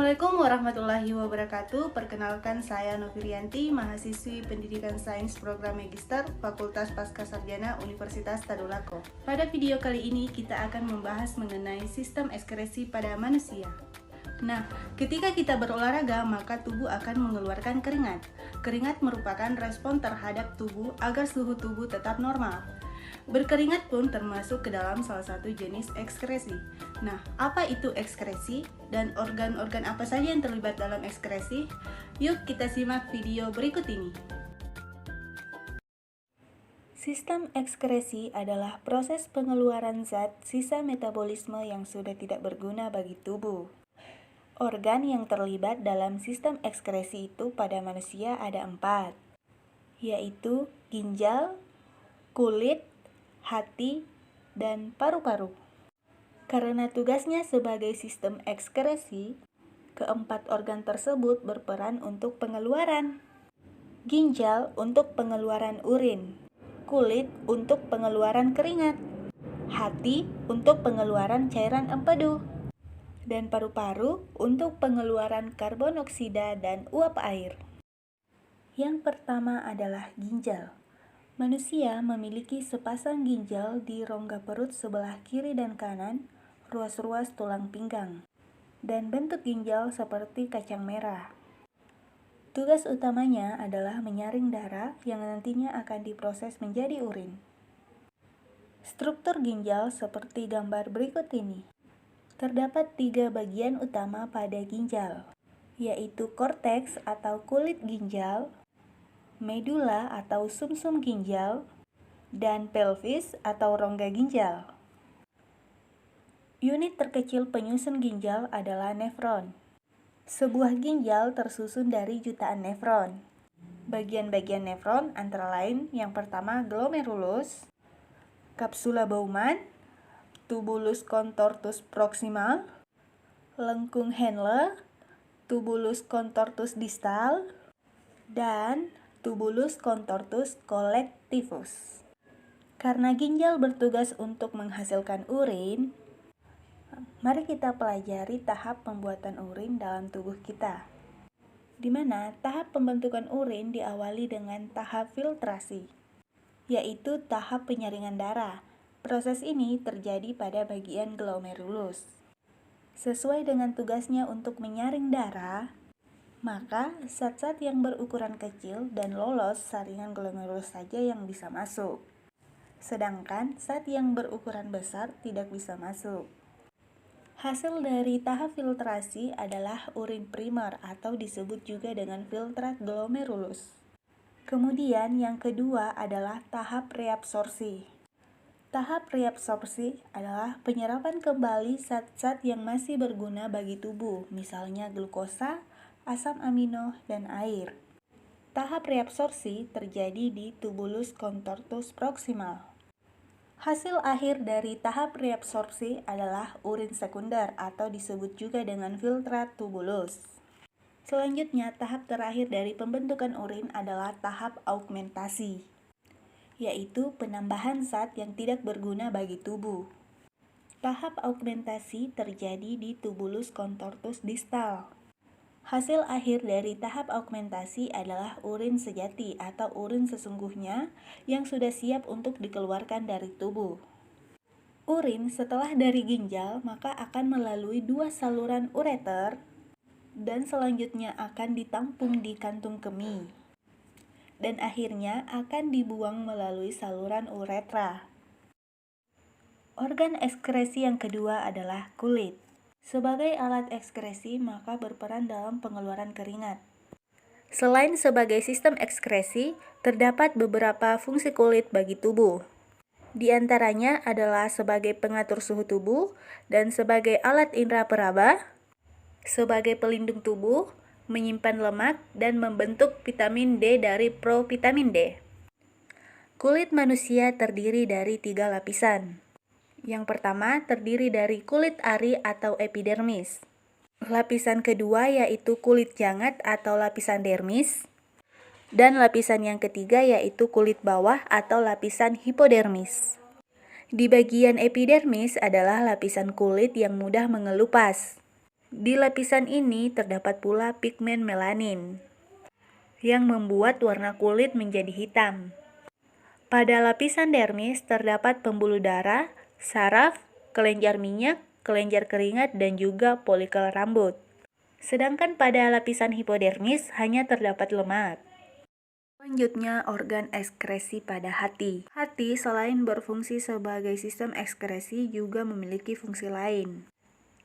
Assalamualaikum warahmatullahi wabarakatuh. Perkenalkan, saya Novirianti, mahasiswi Pendidikan Sains Program Magister Fakultas Pascasarjana Universitas Tadulako. Pada video kali ini kita akan membahas mengenai sistem ekskresi pada manusia. Nah, ketika kita berolahraga, maka tubuh akan mengeluarkan keringat. Keringat merupakan respon terhadap tubuh agar suhu tubuh tetap normal. Berkeringat pun termasuk ke dalam salah satu jenis ekskresi. Nah, apa itu ekskresi dan organ-organ apa saja yang terlibat dalam ekskresi? Yuk kita simak video berikut ini. Sistem ekskresi adalah proses pengeluaran zat sisa metabolisme yang sudah tidak berguna bagi tubuh. Organ yang terlibat dalam sistem ekskresi itu pada manusia ada 4, yaitu ginjal, kulit, hati, dan paru-paru. Karena tugasnya sebagai sistem ekskresi, keempat organ tersebut berperan untuk pengeluaran. Ginjal untuk pengeluaran urin, kulit untuk pengeluaran keringat, hati untuk pengeluaran cairan empedu, dan paru-paru untuk pengeluaran karbon oksida dan uap air. Yang pertama adalah ginjal. Manusia memiliki sepasang ginjal di rongga perut sebelah kiri dan kanan, ruas-ruas tulang pinggang, dan bentuk ginjal seperti kacang merah. Tugas utamanya adalah menyaring darah yang nantinya akan diproses menjadi urin. Struktur ginjal seperti gambar berikut ini. Terdapat 3 bagian utama pada ginjal, yaitu korteks atau kulit ginjal, medula atau sumsum ginjal, dan pelvis atau rongga ginjal. Unit terkecil penyusun ginjal adalah nefron. Sebuah ginjal tersusun dari jutaan nefron. Bagian-bagian nefron antara lain yang pertama glomerulus, kapsula Bowman, tubulus contortus proximal, lengkung Henle, tubulus contortus distal, dan tubulus contortus collectivus. Karena ginjal bertugas untuk menghasilkan urin, mari kita pelajari tahap pembuatan urin dalam tubuh kita, di mana tahap pembentukan urin diawali dengan tahap filtrasi, yaitu tahap penyaringan darah. Proses ini terjadi pada bagian glomerulus. Sesuai dengan tugasnya untuk menyaring darah, maka zat-zat yang berukuran kecil dan lolos saringan glomerulus saja yang bisa masuk. Sedangkan zat yang berukuran besar tidak bisa masuk. Hasil dari tahap filtrasi adalah urin primer atau disebut juga dengan filtrat glomerulus. Kemudian yang kedua adalah tahap reabsorpsi. Tahap reabsorpsi adalah penyerapan kembali zat-zat yang masih berguna bagi tubuh, misalnya glukosa, asam amino, dan air. Tahap reabsorpsi terjadi di tubulus contortus proximal. Hasil akhir dari tahap reabsorpsi adalah urin sekunder atau disebut juga dengan filtrat tubulus. Selanjutnya, tahap terakhir dari pembentukan urin adalah tahap augmentasi, yaitu penambahan zat yang tidak berguna bagi tubuh. Tahap augmentasi terjadi di tubulus contortus distal. Hasil akhir dari tahap augmentasi adalah urin sejati atau urin sesungguhnya yang sudah siap untuk dikeluarkan dari tubuh. Urin setelah dari ginjal maka akan melalui 2 saluran ureter dan selanjutnya akan ditampung di kantung kemih. Dan akhirnya akan dibuang melalui saluran uretra. Organ ekskresi yang kedua adalah kulit. Sebagai alat ekskresi, maka berperan dalam pengeluaran keringat. Selain sebagai sistem ekskresi, terdapat beberapa fungsi kulit bagi tubuh. Di antaranya adalah sebagai pengatur suhu tubuh dan sebagai alat indera peraba, sebagai pelindung tubuh, menyimpan lemak, dan membentuk vitamin D dari provitamin D. Kulit manusia terdiri dari 3 lapisan. Yang pertama terdiri dari kulit ari atau epidermis. Lapisan kedua yaitu kulit jangat atau lapisan dermis. Dan lapisan yang ketiga yaitu kulit bawah atau lapisan hipodermis. Di bagian epidermis adalah lapisan kulit yang mudah mengelupas. Di lapisan ini terdapat pula pigmen melanin yang membuat warna kulit menjadi hitam. Pada lapisan dermis terdapat pembuluh darah, saraf, kelenjar minyak, kelenjar keringat, dan juga folikel rambut. Sedangkan pada lapisan hipodermis hanya terdapat lemak. Selanjutnya, organ ekskresi pada hati. Hati selain berfungsi sebagai sistem ekskresi juga memiliki fungsi lain.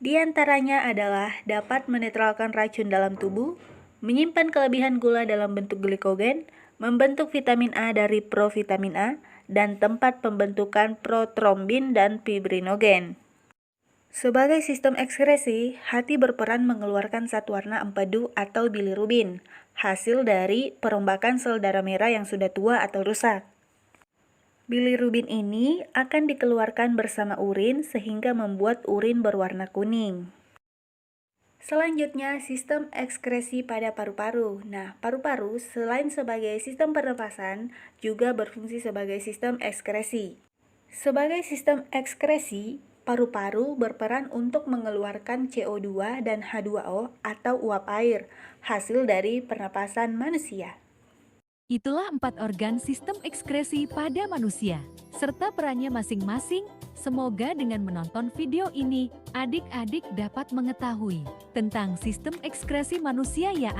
Di antaranya adalah dapat menetralkan racun dalam tubuh, menyimpan kelebihan gula dalam bentuk glikogen, membentuk vitamin A dari provitamin A, dan tempat pembentukan protrombin dan fibrinogen. Sebagai sistem ekskresi, hati berperan mengeluarkan zat warna empedu atau bilirubin, hasil dari perombakan sel darah merah yang sudah tua atau rusak. Bilirubin ini akan dikeluarkan bersama urin sehingga membuat urin berwarna kuning. Selanjutnya, sistem ekskresi pada paru-paru. Nah, paru-paru selain sebagai sistem pernapasan juga berfungsi sebagai sistem ekskresi. Sebagai sistem ekskresi, paru-paru berperan untuk mengeluarkan CO2 dan H2O atau uap air, hasil dari pernapasan manusia. Itulah 4 organ sistem ekskresi pada manusia, serta perannya masing-masing. Semoga dengan menonton video ini, adik-adik dapat mengetahui tentang sistem ekskresi manusia ya.